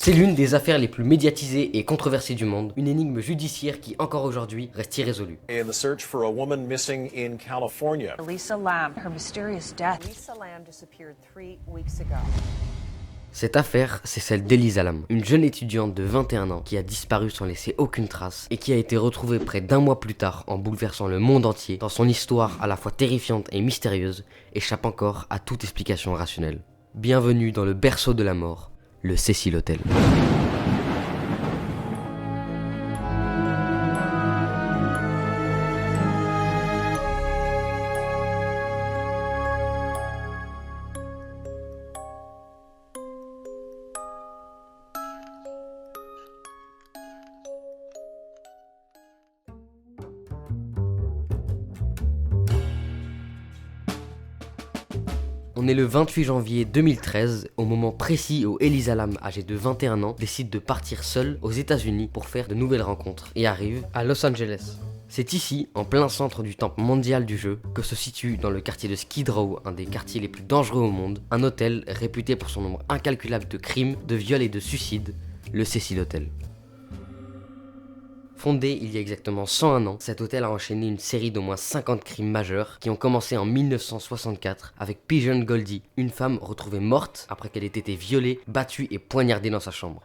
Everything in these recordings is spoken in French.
C'est l'une des affaires les plus médiatisées et controversées du monde, une énigme judiciaire qui, encore aujourd'hui, reste irrésolue. In the search for a woman missing in California. Lisa Lam, her mysterious death. Lisa Lam disappeared 3 weeks ago. Cette affaire, c'est celle d'Elisa Lam, une jeune étudiante de 21 ans qui a disparu sans laisser aucune trace et qui a été retrouvée près d'1 mois plus tard en bouleversant le monde entier dans son histoire à la fois terrifiante et mystérieuse, échappe encore à toute explication rationnelle. Bienvenue dans le berceau de la mort, le Cecil Hotel. On est le 28 janvier 2013, au moment précis où Elisa Lam, âgée de 21 ans, décide de partir seule aux États-Unis pour faire de nouvelles rencontres et arrive à Los Angeles. C'est ici, en plein centre du temple mondial du jeu, que se situe dans le quartier de Skid Row, un des quartiers les plus dangereux au monde, un hôtel réputé pour son nombre incalculable de crimes, de viols et de suicides, le Cecil Hotel. Fondé il y a exactement 101 ans, cet hôtel a enchaîné une série d'au moins 50 crimes majeurs qui ont commencé en 1964 avec Pigeon Goldie, une femme retrouvée morte après qu'elle ait été violée, battue et poignardée dans sa chambre.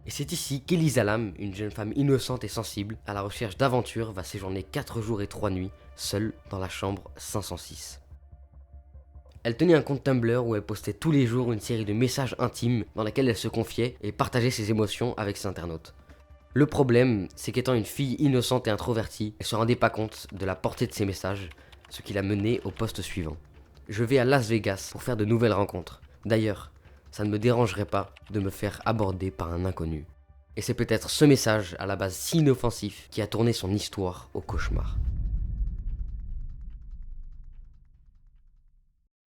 Et c'est ici qu'Elisa Lam, une jeune femme innocente et sensible, à la recherche d'aventure, va séjourner 4 jours et 3 nuits, seule dans la chambre 506. Elle tenait un compte Tumblr où elle postait tous les jours une série de messages intimes dans lesquels elle se confiait et partageait ses émotions avec ses internautes. Le problème, c'est qu'étant une fille innocente et introvertie, elle se rendait pas compte de la portée de ses messages, ce qui l'a menée au poste suivant. Je vais à Las Vegas pour faire de nouvelles rencontres. D'ailleurs, ça ne me dérangerait pas de me faire aborder par un inconnu. Et c'est peut-être ce message, à la base si inoffensif, qui a tourné son histoire au cauchemar.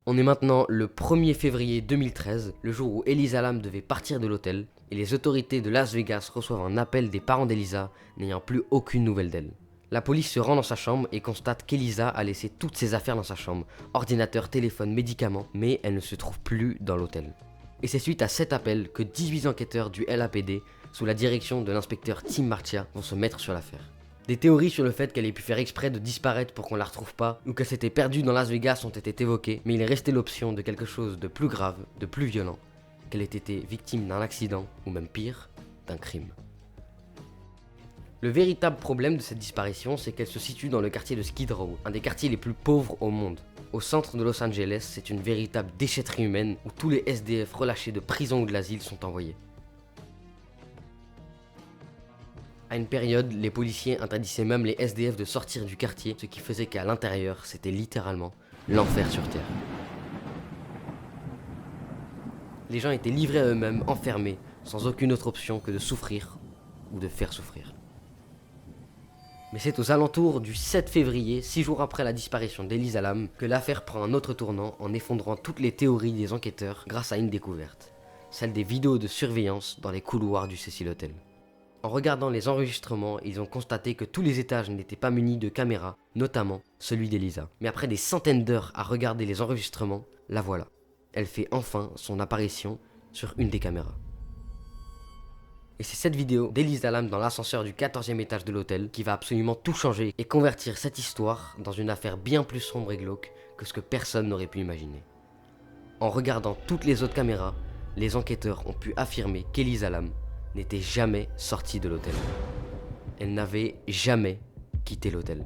On est maintenant le 1er février 2013, le jour où Elisa Lam devait partir de l'hôtel, et les autorités de Las Vegas reçoivent un appel des parents d'Elisa, n'ayant plus aucune nouvelle d'elle. La police se rend dans sa chambre et constate qu'Elisa a laissé toutes ses affaires dans sa chambre, ordinateur, téléphone, médicaments, mais elle ne se trouve plus dans l'hôtel. Et c'est suite à cet appel que 18 enquêteurs du LAPD, sous la direction de l'inspecteur Tim Marcia, vont se mettre sur l'affaire. Des théories sur le fait qu'elle ait pu faire exprès de disparaître pour qu'on la retrouve pas, ou qu'elle s'était perdue dans Las Vegas ont été évoquées, mais il est resté l'option de quelque chose de plus grave, de plus violent, qu'elle ait été victime d'un accident, ou même pire, d'un crime. Le véritable problème de cette disparition, c'est qu'elle se situe dans le quartier de Skid Row, un des quartiers les plus pauvres au monde. Au centre de Los Angeles, c'est une véritable déchetterie humaine où tous les SDF relâchés de prison ou de l'asile sont envoyés. À une période, les policiers interdisaient même les SDF de sortir du quartier, ce qui faisait qu'à l'intérieur, c'était littéralement l'enfer sur terre. Les gens étaient livrés à eux-mêmes, enfermés, sans aucune autre option que de souffrir ou de faire souffrir. Mais c'est aux alentours du 7 février, 6 jours après la disparition d'Elisa Lam, que l'affaire prend un autre tournant en effondrant toutes les théories des enquêteurs grâce à une découverte, celle des vidéos de surveillance dans les couloirs du Cecil Hotel. En regardant les enregistrements, ils ont constaté que tous les étages n'étaient pas munis de caméras, notamment celui d'Elisa. Mais après des centaines d'heures à regarder les enregistrements, la voilà. Elle fait enfin son apparition sur une des caméras. Et c'est cette vidéo d'Elisa Lam dans l'ascenseur du 14e étage de l'hôtel qui va absolument tout changer et convertir cette histoire dans une affaire bien plus sombre et glauque que ce que personne n'aurait pu imaginer. En regardant toutes les autres caméras, les enquêteurs ont pu affirmer qu'Elisa Lam n'était jamais sortie de l'hôtel. Elle n'avait jamais quitté l'hôtel.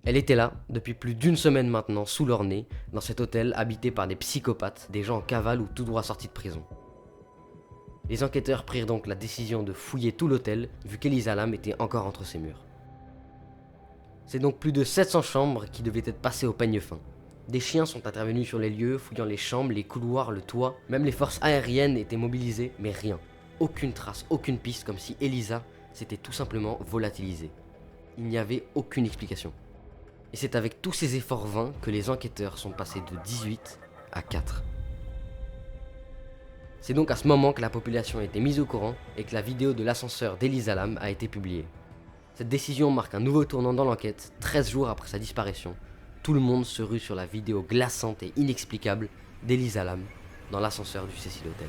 Elle était là, depuis plus d'1 semaine maintenant, sous leur nez, dans cet hôtel habité par des psychopathes, des gens en cavale ou tout droit sortis de prison. Les enquêteurs prirent donc la décision de fouiller tout l'hôtel, vu qu'Elisa Lam était encore entre ses murs. C'est donc plus de 700 chambres qui devaient être passées au peigne fin. Des chiens sont intervenus sur les lieux, fouillant les chambres, les couloirs, le toit. Même les forces aériennes étaient mobilisées, mais rien. Aucune trace, aucune piste, comme si Elisa s'était tout simplement volatilisée. Il n'y avait aucune explication. Et c'est avec tous ces efforts vains que les enquêteurs sont passés de 18 à 4. C'est donc à ce moment que la population a été mise au courant et que la vidéo de l'ascenseur d'Elisa Lam a été publiée. Cette décision marque un nouveau tournant dans l'enquête, 13 jours après sa disparition. Tout le monde se rue sur la vidéo glaçante et inexplicable d'Elisa Lam dans l'ascenseur du Cecil Hotel.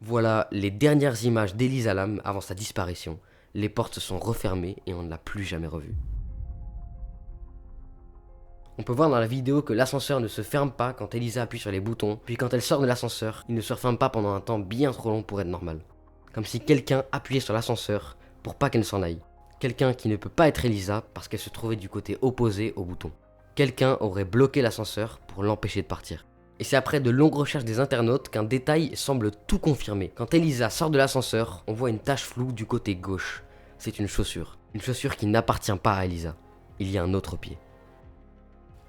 Voilà les dernières images d'Elisa Lam avant sa disparition. Les portes se sont refermées et on ne l'a plus jamais revue. On peut voir dans la vidéo que l'ascenseur ne se ferme pas quand Elisa appuie sur les boutons, puis quand elle sort de l'ascenseur, il ne se referme pas pendant un temps bien trop long pour être normal. Comme si quelqu'un appuyait sur l'ascenseur pour pas qu'elle s'en aille. Quelqu'un qui ne peut pas être Elisa parce qu'elle se trouvait du côté opposé au bouton. Quelqu'un aurait bloqué l'ascenseur pour l'empêcher de partir. Et c'est après de longues recherches des internautes qu'un détail semble tout confirmer. Quand Elisa sort de l'ascenseur, on voit une tache floue du côté gauche. C'est une chaussure. Une chaussure qui n'appartient pas à Elisa. Il y a un autre pied.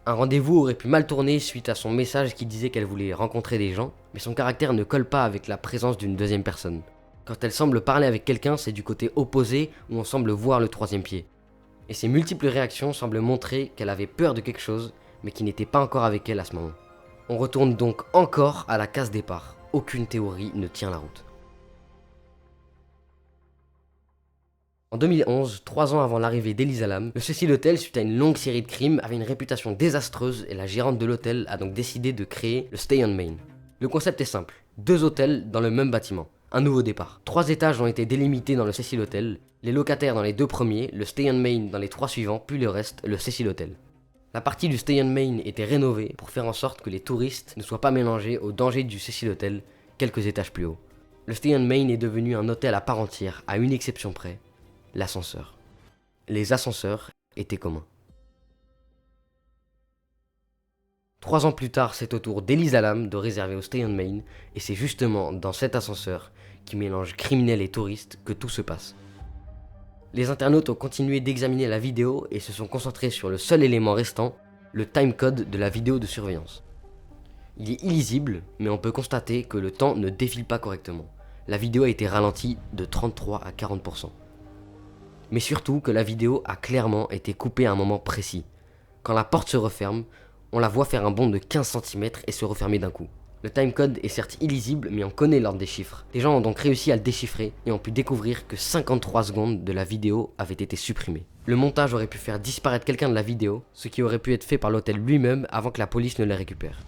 Un rendez-vous aurait pu mal tourner suite à son message qui disait qu'elle voulait rencontrer des gens, mais son caractère ne colle pas avec la présence d'une deuxième personne. Quand elle semble parler avec quelqu'un, c'est du côté opposé où on semble voir le troisième pied. Et ses multiples réactions semblent montrer qu'elle avait peur de quelque chose, mais qui n'était pas encore avec elle à ce moment. On retourne donc encore à la case départ. Aucune théorie ne tient la route. En 2011, 3 ans avant l'arrivée d'Elisa Lam, le Cecil Hotel, suite à une longue série de crimes, avait une réputation désastreuse et la gérante de l'hôtel a donc décidé de créer le Stay on Main. Le concept est simple, 2 hôtels dans le même bâtiment, un nouveau départ. 3 étages ont été délimités dans le Cecil Hotel, les locataires dans les 2 premiers, le Stay on Main dans les 3 suivants, puis le reste, le Cecil Hotel. La partie du Stay on Main était rénovée pour faire en sorte que les touristes ne soient pas mélangés aux dangers du Cecil Hotel, quelques étages plus haut. Le Stay on Main est devenu un hôtel à part entière, à une exception près. L'ascenseur. Les ascenseurs étaient communs. 3 ans plus tard, c'est au tour d'Elisa Lam de réserver au Stay on Main, et c'est justement dans cet ascenseur, qui mélange criminels et touristes, que tout se passe. Les internautes ont continué d'examiner la vidéo et se sont concentrés sur le seul élément restant, le timecode de la vidéo de surveillance. Il est illisible, mais on peut constater que le temps ne défile pas correctement. La vidéo a été ralentie de 33 à 40%. Mais surtout que la vidéo a clairement été coupée à un moment précis. Quand la porte se referme, on la voit faire un bond de 15 cm et se refermer d'un coup. Le timecode est certes illisible, mais on connaît l'ordre des chiffres. Les gens ont donc réussi à le déchiffrer et ont pu découvrir que 53 secondes de la vidéo avaient été supprimées. Le montage aurait pu faire disparaître quelqu'un de la vidéo, ce qui aurait pu être fait par l'hôtel lui-même avant que la police ne les récupère.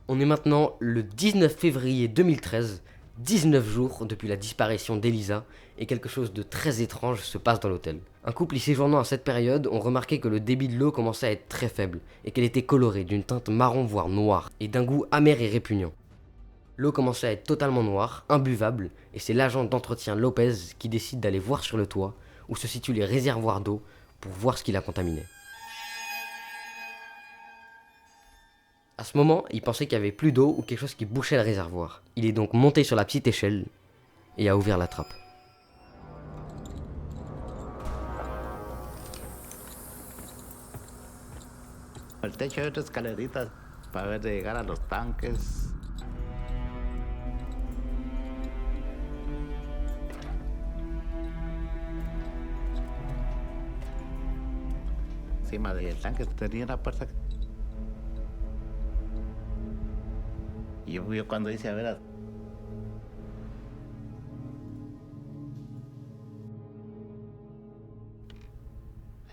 On est maintenant le 19 février 2013, 19 jours depuis la disparition d'Elisa, et quelque chose de très étrange se passe dans l'hôtel. Un couple y séjournant à cette période ont remarqué que le débit de l'eau commençait à être très faible et qu'elle était colorée d'une teinte marron voire noire et d'un goût amer et répugnant. L'eau commençait à être totalement noire, imbuvable, et c'est l'agent d'entretien Lopez qui décide d'aller voir sur le toit où se situent les réservoirs d'eau pour voir ce qui la contaminait. À ce moment, il pensait qu'il n'y avait plus d'eau ou quelque chose qui bouchait le réservoir. Il est donc monté sur la petite échelle et a ouvert la trappe. El techo hay otra escalerita para ver de llegar a los tanques. Encima del tanque tenía una puerta. Y yo cuando hice a ver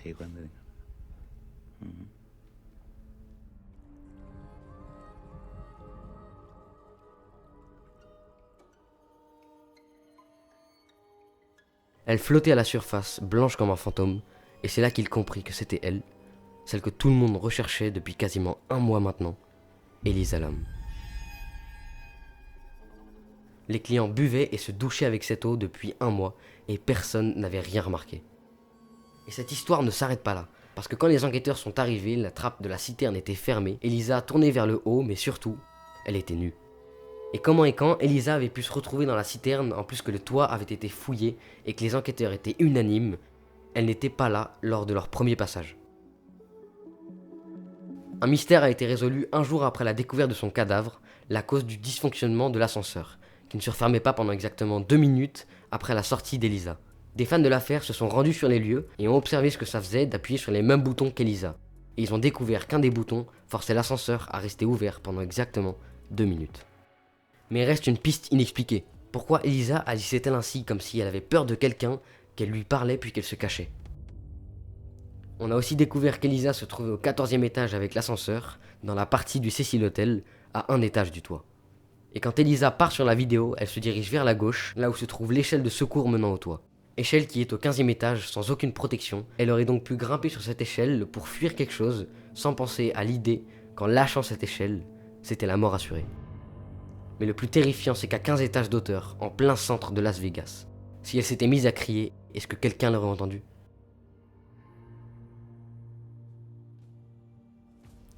ahí cuando Elle flottait à la surface, blanche comme un fantôme, et c'est là qu'il comprit que c'était elle, celle que tout le monde recherchait depuis quasiment un mois maintenant, Elisa Lam. Les clients buvaient et se douchaient avec cette eau depuis un mois, et personne n'avait rien remarqué. Et cette histoire ne s'arrête pas là, parce que quand les enquêteurs sont arrivés, la trappe de la citerne était fermée, Elisa tournait vers le haut, mais surtout, elle était nue. Et comment et quand Elisa avait pu se retrouver dans la citerne, en plus que le toit avait été fouillé et que les enquêteurs étaient unanimes, elle n'était pas là lors de leur premier passage. Un mystère a été résolu un jour après la découverte de son cadavre, la cause du dysfonctionnement de l'ascenseur, qui ne se refermait pas pendant exactement 2 minutes après la sortie d'Elisa. Des fans de l'affaire se sont rendus sur les lieux et ont observé ce que ça faisait d'appuyer sur les mêmes boutons qu'Elisa. Et ils ont découvert qu'un des boutons forçait l'ascenseur à rester ouvert pendant exactement 2 minutes. Mais il reste une piste inexpliquée. Pourquoi Elisa agissait-elle ainsi, comme si elle avait peur de quelqu'un, qu'elle lui parlait puis qu'elle se cachait? On a aussi découvert qu'Elisa se trouvait au 14e étage avec l'ascenseur, dans la partie du Cecil Hotel, à 1 étage du toit. Et quand Elisa part sur la vidéo, elle se dirige vers la gauche, là où se trouve l'échelle de secours menant au toit. Échelle qui est au 15e étage sans aucune protection. Elle aurait donc pu grimper sur cette échelle pour fuir quelque chose, sans penser à l'idée qu'en lâchant cette échelle, c'était la mort assurée. Mais le plus terrifiant, c'est qu'à 15 étages d'auteur, en plein centre de Las Vegas, si elle s'était mise à crier, est-ce que quelqu'un l'aurait entendu?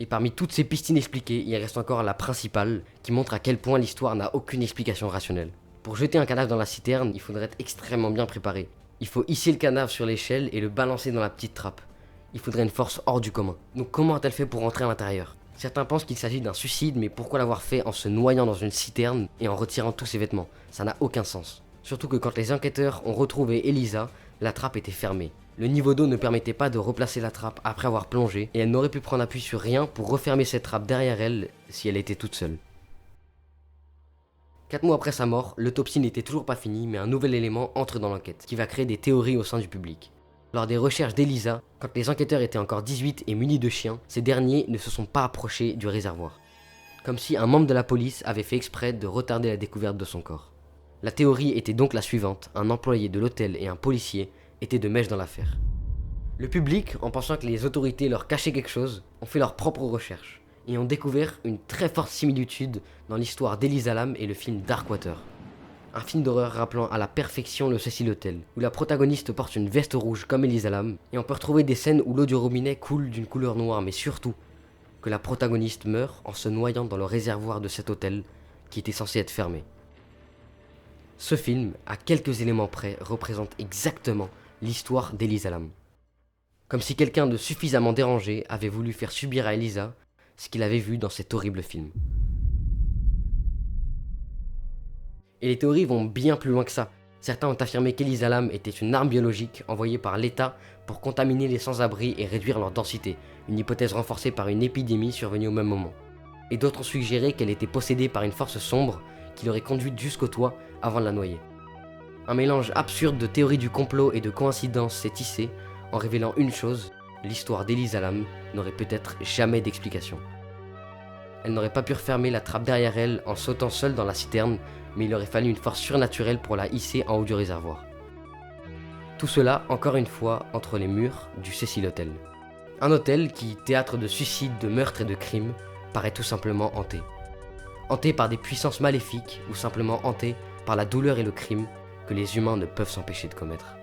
Et parmi toutes ces pistes inexpliquées, il reste encore la principale, qui montre à quel point l'histoire n'a aucune explication rationnelle. Pour jeter un cadavre dans la citerne, il faudrait être extrêmement bien préparé. Il faut hisser le cadavre sur l'échelle et le balancer dans la petite trappe. Il faudrait une force hors du commun. Donc comment a-t-elle fait pour rentrer à l'intérieur? Certains pensent qu'il s'agit d'un suicide, mais pourquoi l'avoir fait en se noyant dans une citerne et en retirant tous ses vêtements? Ça n'a aucun sens. Surtout que quand les enquêteurs ont retrouvé Elisa, la trappe était fermée. Le niveau d'eau ne permettait pas de replacer la trappe après avoir plongé, et elle n'aurait pu prendre appui sur rien pour refermer cette trappe derrière elle si elle était toute seule. 4 mois après sa mort, l'autopsie n'était toujours pas finie, mais un nouvel élément entre dans l'enquête, qui va créer des théories au sein du public. Lors des recherches d'Elisa, quand les enquêteurs étaient encore 18 et munis de chiens, ces derniers ne se sont pas approchés du réservoir. Comme si un membre de la police avait fait exprès de retarder la découverte de son corps. La théorie était donc la suivante, un employé de l'hôtel et un policier étaient de mèche dans l'affaire. Le public, en pensant que les autorités leur cachaient quelque chose, ont fait leurs propres recherches et ont découvert une très forte similitude dans l'histoire d'Elisa Lam et le film Darkwater. Un film d'horreur rappelant à la perfection le Cecil Hotel, où la protagoniste porte une veste rouge comme Elisa Lam, et on peut retrouver des scènes où l'eau du robinet coule d'une couleur noire, mais surtout que la protagoniste meurt en se noyant dans le réservoir de cet hôtel qui était censé être fermé. Ce film, à quelques éléments près, représente exactement l'histoire d'Elisa Lam. Comme si quelqu'un de suffisamment dérangé avait voulu faire subir à Elisa ce qu'il avait vu dans cet horrible film. Et les théories vont bien plus loin que ça. Certains ont affirmé qu'Elisa Lam était une arme biologique envoyée par l'État pour contaminer les sans-abri et réduire leur densité, une hypothèse renforcée par une épidémie survenue au même moment. Et d'autres ont suggéré qu'elle était possédée par une force sombre qui l'aurait conduite jusqu'au toit avant de la noyer. Un mélange absurde de théories du complot et de coïncidences s'est tissé en révélant une chose, l'histoire d'Elisa Lam n'aurait peut-être jamais d'explication. Elle n'aurait pas pu refermer la trappe derrière elle en sautant seule dans la citerne, mais il aurait fallu une force surnaturelle pour la hisser en haut du réservoir. Tout cela, encore une fois, entre les murs du Cecil Hotel. Un hôtel qui, théâtre de suicides, de meurtres et de crimes, paraît tout simplement hanté. Hanté par des puissances maléfiques ou simplement hanté par la douleur et le crime que les humains ne peuvent s'empêcher de commettre.